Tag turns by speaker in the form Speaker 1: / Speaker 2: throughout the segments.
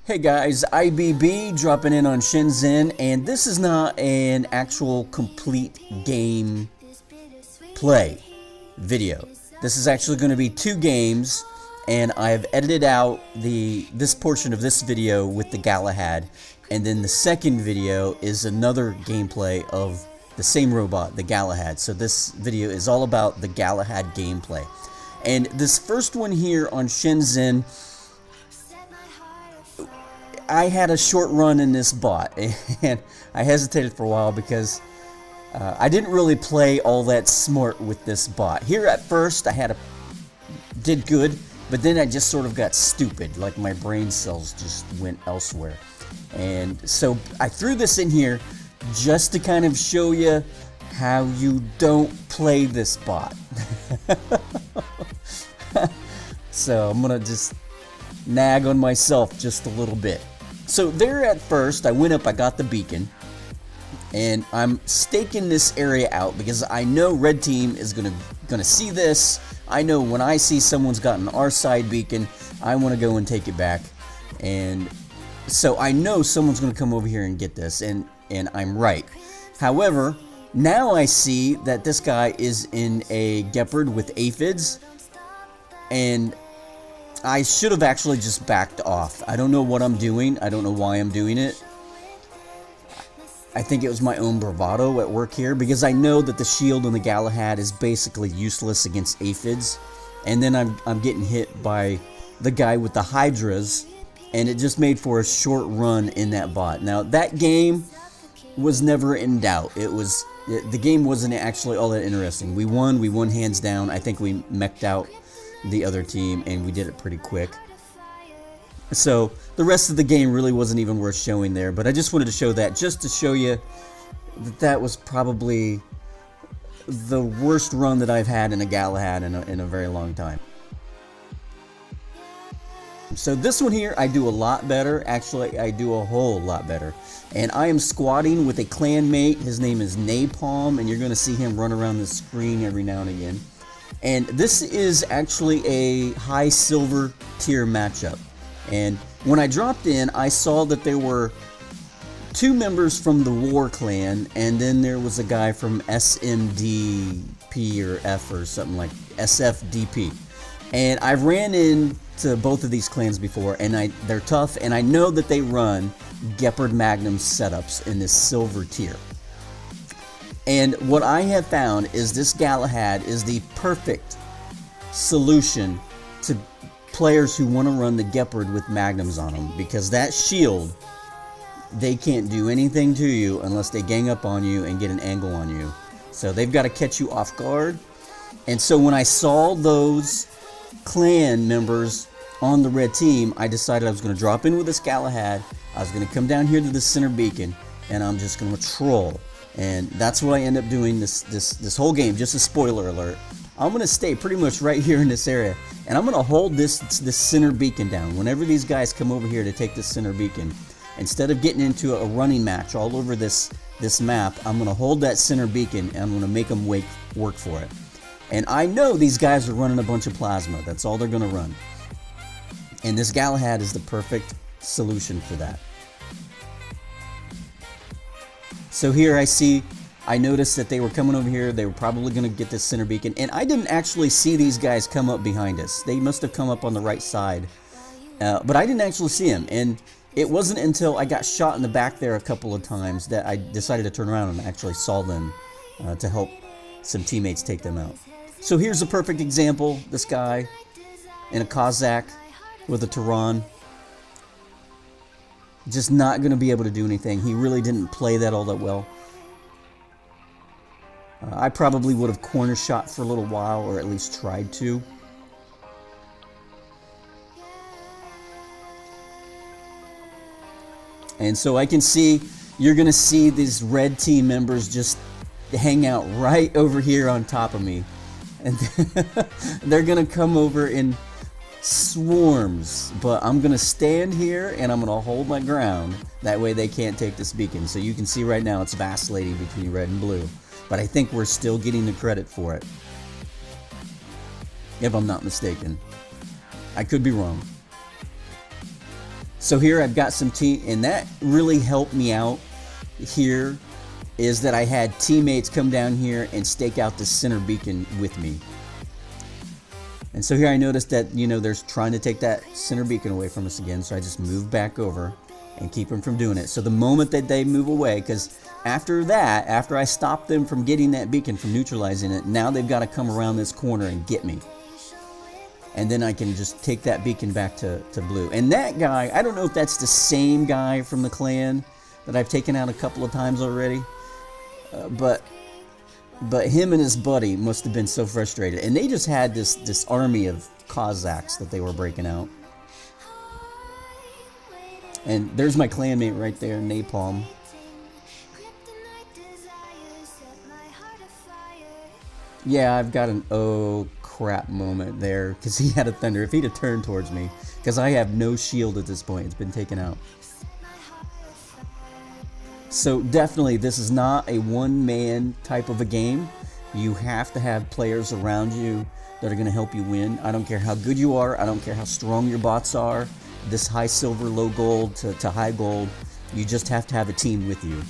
Speaker 1: Hey guys, I.B.B dropping in on Shenzhen, and this is not an actual complete game play video. This is actually going to be two games, and I've edited out this portion of this video with the Galahad, and then the second video is another gameplay of the same robot, the Galahad. So this video is all about the Galahad gameplay. And this first one here on Shenzhen, I had a short run in this bot, and I hesitated for a while because I didn't really play all that smart with this bot. Here at first I did good, but then I just sort of got stupid, like my brain cells just went elsewhere. And so I threw this in here just to kind of show you how you don't play this bot. So I'm gonna just nag on myself just a little bit. So there at first, I went up, I got the beacon, and I'm staking this area out because I know red team is gonna see this. I know when I see someone's gotten our side beacon, I want to go and take it back, and so I know someone's gonna come over here and get this, and I'm right. However, now I see that this guy is in a Gepard with aphids, and I should have actually just backed off. I don't know what I'm doing. I don't know why I'm doing it. I think it was my own bravado at work here, because I know that the shield on the Galahad is basically useless against aphids. And then I'm getting hit by the guy with the hydras, and it just made for a short run in that bot. Now, that game was never in doubt. The game wasn't actually all that interesting. We won hands down. I think we mech'd out the other team, and we did it pretty quick. So the rest of the game really wasn't even worth showing there, but I just wanted to show that just to show you that that was probably the worst run that I've had in a Galahad in a very long time. So this one here, I do a lot better. Actually, I do a whole lot better. And I am squatting with a clan mate. His name is Napalm, and you're going to see him run around the screen every now and again. And this is actually a high silver tier matchup. And when I dropped in, I saw that there were two members from the War Clan, and then there was a guy from SMDP or F or something like SFDP. And I've ran into both of these clans before, and they're tough, and I know that they run Gepard Magnum setups in this silver tier. And what I have found is this Galahad is the perfect solution to players who want to run the Gepard with Magnums on them, because that shield, they can't do anything to you unless they gang up on you and get an angle on you. So they've got to catch you off guard. And so when I saw those clan members on the red team, I decided I was going to drop in with this Galahad. I was going to come down here to the center beacon, and I'm just going to troll. And that's what I end up doing this whole game. Just a spoiler alert. I'm going to stay pretty much right here in this area, and I'm going to hold this center beacon down. Whenever these guys come over here to take this center beacon, instead of getting into a running match all over this map, I'm going to hold that center beacon, and I'm going to make them work for it. And I know these guys are running a bunch of plasma. That's all they're going to run. And this Galahad is the perfect solution for that. So here I noticed that they were coming over here. They were probably going to get this center beacon. And I didn't actually see these guys come up behind us. They must have come up on the right side. But I didn't actually see them. And it wasn't until I got shot in the back there a couple of times that I decided to turn around and actually saw them to help some teammates take them out. So here's a perfect example. This guy in a Cossack with a Tehran. Just not going to be able to do anything. He really didn't play that all that well. I probably would have corner shot for a little while, or at least tried to. And so I can see, you're going to see these red team members just hang out right over here on top of me. And they're going to come over in swarms, but I'm gonna stand here and I'm gonna hold my ground. That way they can't take this beacon. So you can see right now it's vacillating between red and blue, but I think we're still getting the credit for it, if I'm not mistaken. I could be wrong. So here I've got some team, and that really helped me out here, is that I had teammates come down here and stake out the center beacon with me. And so here I noticed that, you know, they're trying to take that center beacon away from us again, so I just moved back over and keep them from doing it. So the moment that they move away, because after that, after I stop them from getting that beacon, from neutralizing it, now they've got to come around this corner and get me. And then I can just take that beacon back to blue. And that guy, I don't know if that's the same guy from the clan that I've taken out a couple of times already. But him and his buddy must have been so frustrated. And they just had this army of Cossacks that they were breaking out. And there's my clanmate right there, Napalm. Yeah, I've got an oh crap moment there, because he had a thunder. If he'd have turned towards me, because I have no shield at this point, it's been taken out. So definitely, this is not a one-man type of a game. You have to have players around you that are going to help you win. I don't care how good you are. I don't care how strong your bots are. This high silver, low gold to high gold. You just have to have a team with you.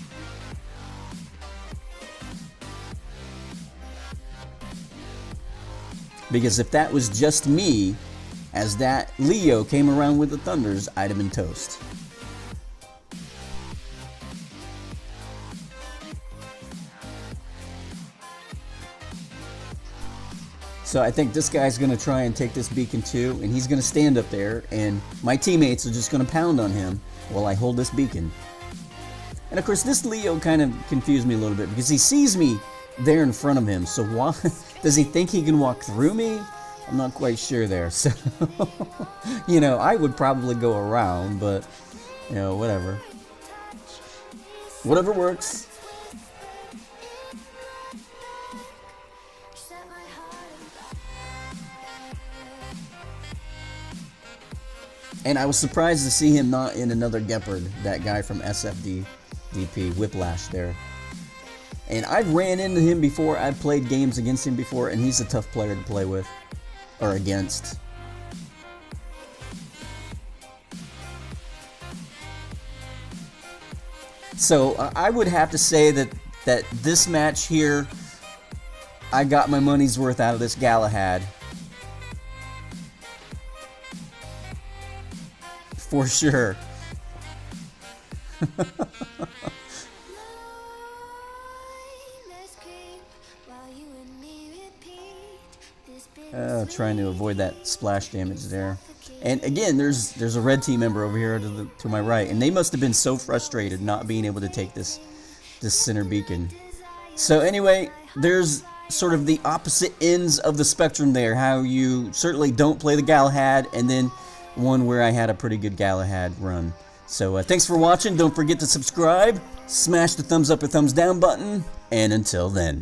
Speaker 1: Because if that was just me, as that Leo came around with the thunders, I'd have been toast. So I think this guy's going to try and take this beacon too, and he's going to stand up there, and my teammates are just going to pound on him while I hold this beacon. And of course, this Leo kind of confused me a little bit, because he sees me there in front of him, so why does he think he can walk through me? I'm not quite sure there. So you know, I would probably go around, but you know, whatever works. And I was surprised to see him not in another Gepard, that guy from SFDP Whiplash there. And I've ran into him before. I've played games against him before, and he's a tough player to play with, or against. So I would have to say that this match here, I got my money's worth out of this Galahad. For sure. Trying to avoid that splash damage there. And again, there's a red team member over here to my right, and they must have been so frustrated not being able to take this center beacon. So anyway, there's sort of the opposite ends of the spectrum there, how you certainly don't play the Galahad, and then one where I had a pretty good Galahad run. So thanks for watching. Don't forget to subscribe, smash the thumbs up or thumbs down button, and until then.